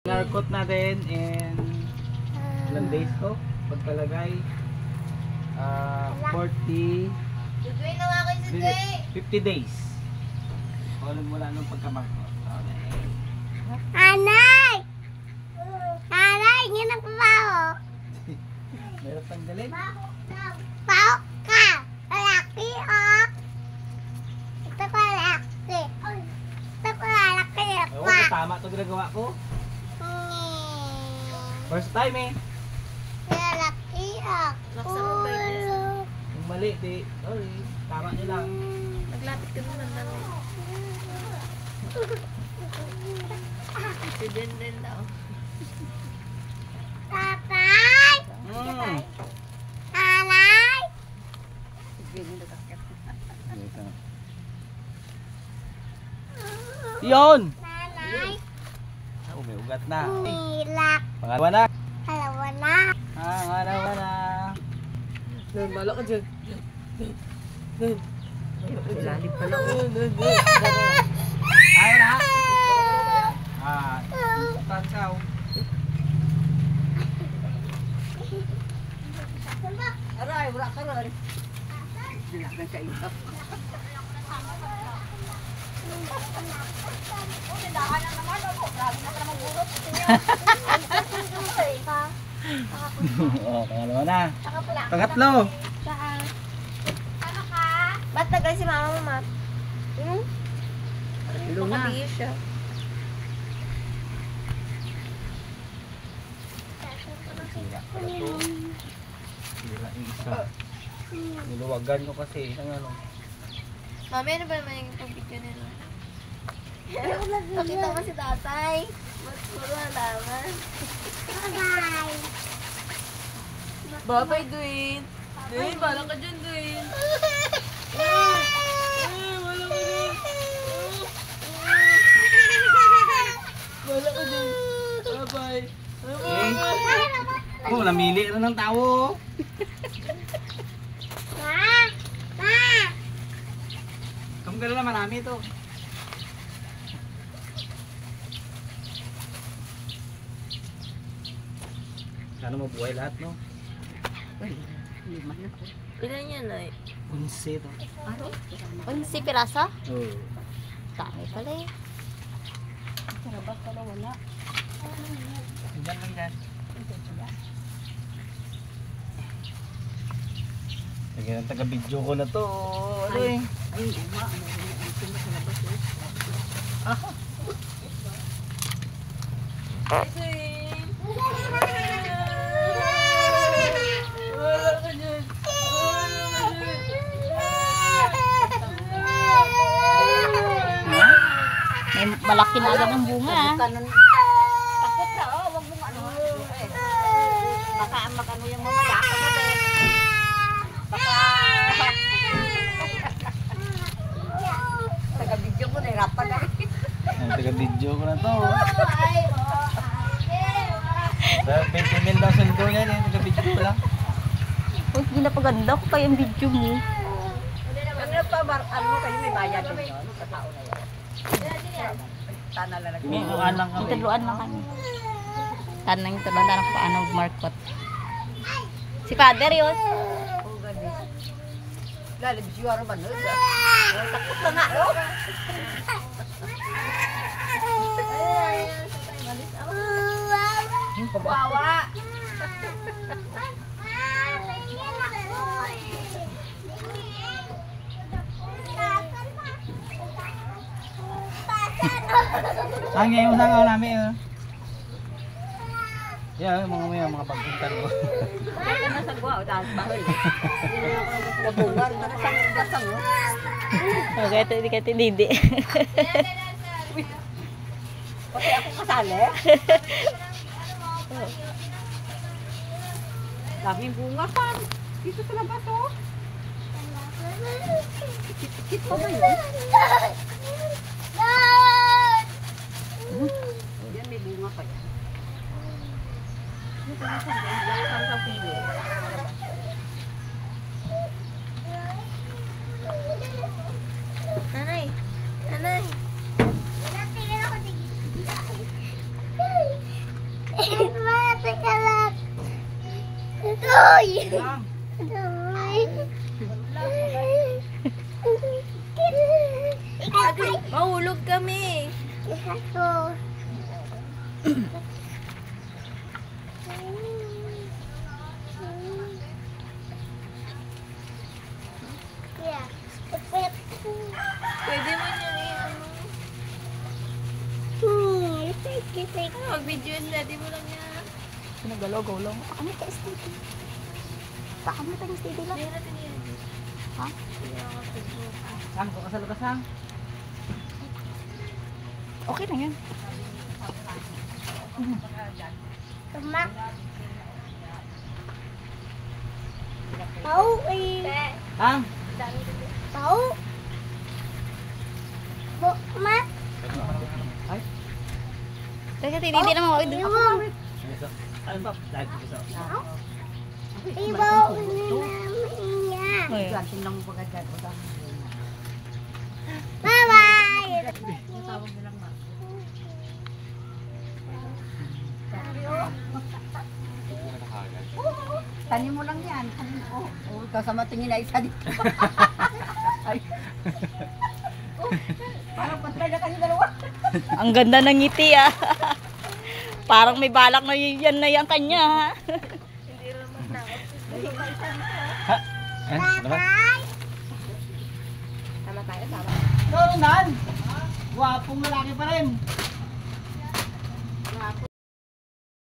Narkot natin in ilang days ko pagkalagay 40 50 days mula nung pagkamarkot. Anay! Anay, yun ang pabaho. Meron tanggalin? Paho ka! Lalaki, oh! Ito ko lalaki. Ito ko lalaki. Oo, tama ito ginagawa ko. First time eh. Lalaki, oh! Laksa mo ba yun? Yung mali, di, sorry, tama nyo lang. Naglapit ka naman lang. Si Den daw. Tatay! Anay! Yun! Nanay! Oh, may ugat na. Milak! Pangalawa na. Halawa na! Pangalawa na. Doon, bala ka dyan. Doon. Ilalim pala. Ayaw na. Tansaw. Aray, wala ka rin. Dilakan sa iyo. Oh, pangalawa na. Pangatlo. Ano ka? Ba't tagal si mama mo, Mat? Ilong na. Nakabihis siya. Sira pala to. Sira yung isa. Niluwagan ko kasi ng ano. Mami, ano ba naman yung pag-video nila? Pakita mo si tatay. Mas puro halaman. Bye! Babay, Dwayne. Dwayne, bala ka dyan, Dwayne. Wala ka dyan. Bala ka dyan. Bye-bye. Oh, namili na ng tao. Ma! Ma! Kamagala na marami ito. Sana mabuhay lahat, no? Ilan yan, ay? 11 ito. 11 piraso? Oo. Dami pala eh. Sarabas pala wala. Diyan lang dyan. Sige, ang taga-video ko na to. Ano eh? Ay, uma. Ano na sa labas eh. Wala ka dyan. May malaki na agad ang bunga. Takot ka, oh. Huwag mong ano. Baka makano yung mamaya ka na din. Baka... Taga-video ko, nahirapan na rin. Ang taga-video ko na to. Sa 20 mil daw sundo niya, yung taga-video ko lang. Uy, ginapaganda ko kayang video mo. Ang nagpabar, ano kayo may bayad din yun? Sa tao na yun. Sana lang nag- Minuan lang kami. Ituluan lang kami. Sana yung tulungan na lang paano markot. Si Father yun. Oh, gani. Lalabis yung araw man. Takot na nga, oh. Kawawa. Saan ngayon sangaw namin eh. Yeah, mga pagpuntan ko. Kaya ka nasa guwa, o dahil bahal. Nabungar ka na sa gasang, oh. Okay, ito hindi ka tinidi. Pati ako kasali. Daming bunga pa. Dito sa labas, oh. Kit pa ba yun? Yan, may bunga pa yan. Nanay! Nanay! Mati ka lang. Uy! Lang. Mahulog kami. Ako. Yeah. Pwede mo niyang i-ano. Mag-video yung daddy mo lang yan. Pinagalaw-gaw lang. Ano ka, steady? Baka mo tayong steady lang. Hindi natin yan. Ha? Sang, ko kasal ka sang. Okay na yan. Tumak. Tau eh. Sang. Tau. Bukmat. Ay. Teka, hindi naman ako. Ibaw. Ano ba? Dahil ko sa. Ibaw na namin niya. Tingnan mo pagka dyan. Bye-bye. Tanim mo lang yan. Tanim mo. Oh, kasama tingin na isa dito. Ay. Parang patay na kayo dalawa. Ang ganda ng ngiti ah. Parang may balak na yan na yan kanya ha. Ano ba? Tama tayo, tama. Noon, Gwapong lalaki pa rin.